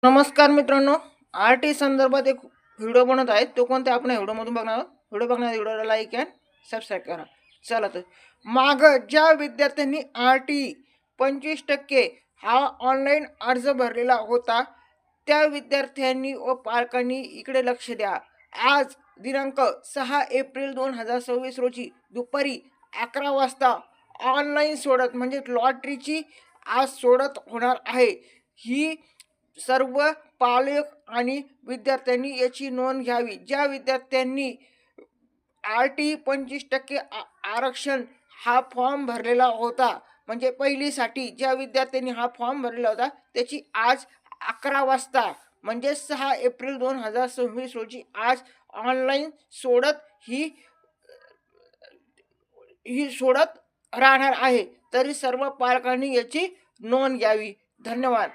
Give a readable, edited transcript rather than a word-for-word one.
नमस्कार मित्रांनो, आर-टी संदर्भात एक व्हिडिओ बनवत आहे. तो कोणता आपण व्हिडिओमधून बघणार आहोत. व्हिडिओला लाईक अँड सबस्क्राईब करा. चला तर मागं ज्या विद्यार्थ्यांनी आर-टी 25% हा ऑनलाईन अर्ज भरलेला होता, त्या विद्यार्थ्यांनी व पालकांनी इकडे लक्ष द्या. आज दिनांक 6 एप्रिल 2026 रोजी दुपारी 11 वाजता ऑनलाईन सोडत म्हणजे लॉटरीची आज सोडत होणार आहे. ही सर्व पालक आणि विद्यार्थ्यांनी याची नोंद घ्यावी. ज्या विद्यार्थ्यांनी आर-टी 25% आरक्षण हा फॉर्म भरलेला होता, म्हणजे पहिलीसाठी ज्या विद्यार्थ्यांनी हा फॉर्म भरलेला होता, त्याची आज 11 वाजता म्हणजे 6 एप्रिल 2026 रोजी आज ऑनलाईन सोडत ही ही सोडत राहणार आहे. तरी सर्व पालकांनी याची नोंद घ्यावी. धन्यवाद.